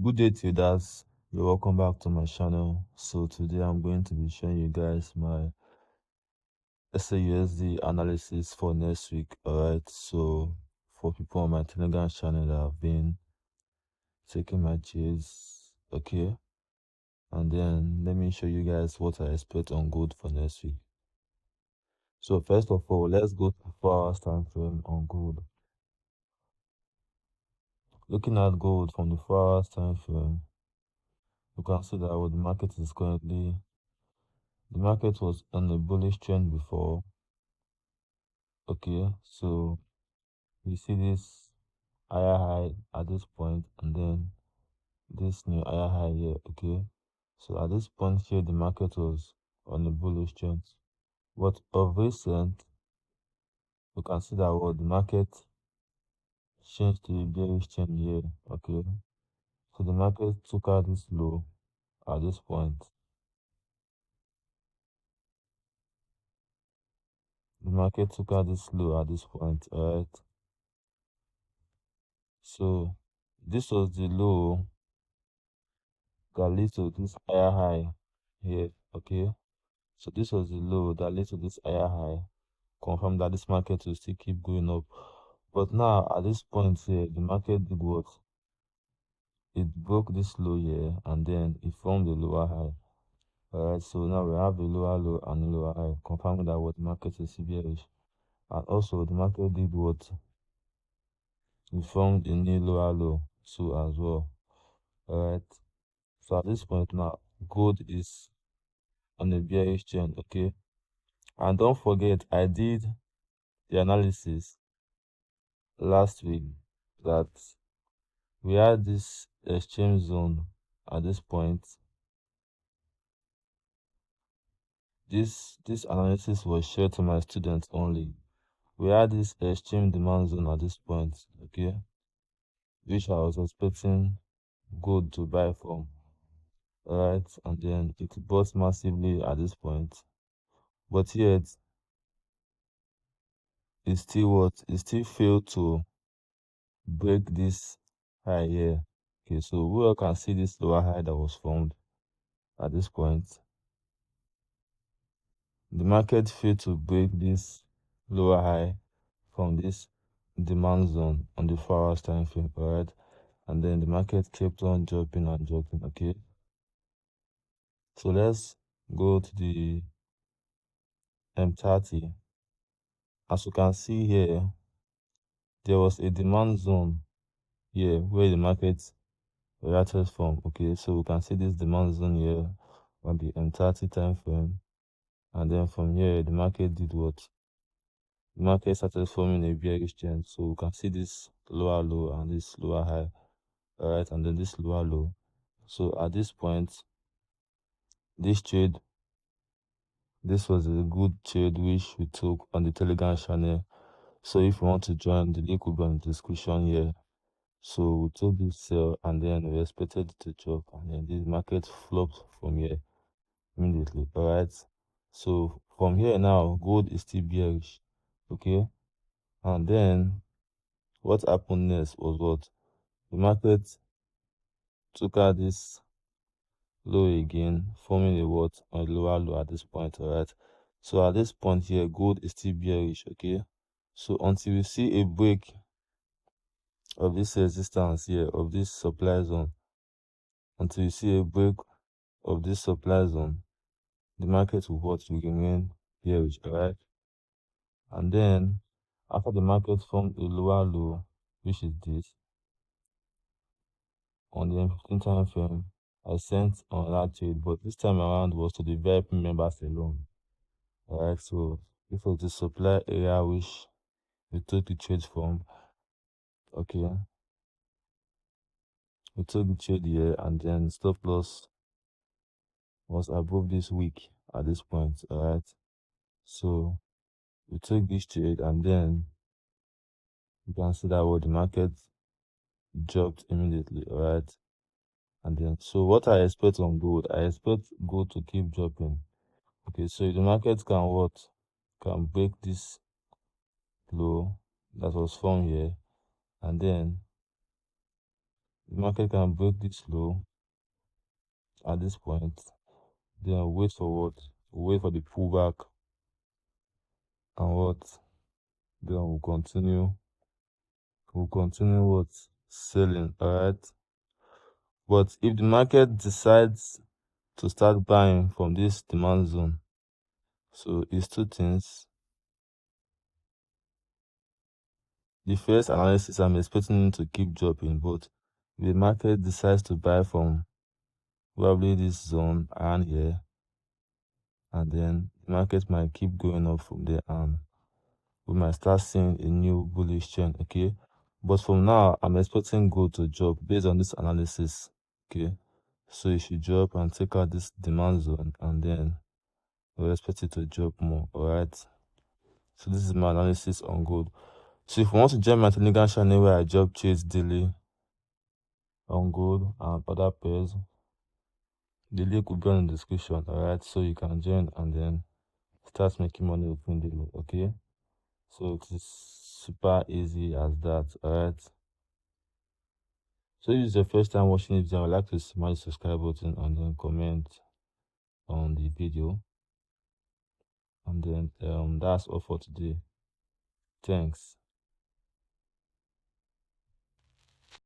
Good day traders, you're welcome back to my channel. So today I'm going to be showing you guys my Xauusd analysis for next week. Alright, so for people on my Telegram channel that have been taking my trades, okay, and then let me show you guys what I expect on gold for next week. So first of all, let's go to 4 hours time frame on gold. Looking at gold from the 4 hours time frame, you can see that what the market is currently. The market was on a bullish trend before. Okay, so you see this higher high at this point, and then this new higher high here. Okay, so at this point here, the market was on a bullish trend, but of recent, you can see that what the market changed to a bearish trend here. Okay, so the market took out this low at this point. The market took out this low at this point. All right, so this was the low that leads to this higher high here. Okay, so this was the low that led to this higher high. Confirm that this market will still keep going up. But now at this point here, the market did what? It broke this low here and then it formed a lower high. Alright, so now we have a lower low and a lower high, confirming that what the market is bearish. And also the market did what? It formed a new lower low too as well. Alright. So at this point now, gold is on a bearish trend, okay? And don't forget, I did the analysis last week that we had this exchange zone at this point. This analysis was shared to my students only. We had this extreme demand zone at this point, okay, which I was expecting gold to buy from. Alright, and then it bought massively at this point. But yet it still failed to break this high here. Okay, so we all can see this lower high that was formed at this point. The market failed to break this lower high from this demand zone on the 4 hours time frame, alright? And then the market kept on dropping and dropping, okay? So let's go to the M30. As you can see here, there was a demand zone here where the market reacted from, okay? So we can see this demand zone here on the M30 time frame. And then from here, the market did what? The market started forming a bearish trend. So we can see this lower low and this lower high, alright, and then this lower low. So at this point, this trade, this was a good trade which we took on the Telegram channel. So if you want to join, the link will be in the description here. So we took this sell and then we expected it to drop, and then this market flopped from here immediately, alright? So from here now, gold is still bearish, okay? And then what happened next was what? The market took out this low again, forming a what? A lower low at this point, alright? So at this point here, gold is still bearish, okay? So until we see a break of this resistance here, of this supply zone, until you see a break of this supply zone, the market will what? Will remain bearish, alright? And then after the market formed a lower low, which is this, on the M15 time frame, I sent on that trade, but this time around was to the VIP members alone. Alright, so this was the supply area which we took the trade from. Okay, we took the trade here, and then stop loss was above this week at this point. Alright, so we took this trade, and then you can see that what the market dropped immediately. Alright, and then so what I expect on gold, I expect gold to keep dropping. Okay, so the market can what? Can break this low that was formed here, and then The market can break this low at this point, then wait for what? Wait for the pullback, and what? Then we'll continue what? Selling, alright? But if the market decides to start buying from this demand zone, so it's two things. The first analysis, I'm expecting to keep dropping, but if the market decides to buy from probably this zone around here, and then the market might keep going up from there, and we might start seeing a new bullish trend, okay? But from now, I'm expecting gold to drop based on this analysis, okay? So it should drop and take out this demand zone, and then we'll expect it to drop more, alright? So this is my analysis on gold. So if you want to join my Telegram channel where I drop trades daily on gold and other pairs, the link will be on the description, alright? So you can join and then start making money within daily, okay? So it is super easy as that, alright? So if this is your first time watching this video, I would like to smash the subscribe button and then comment on the video. And then that's all for today. Thanks.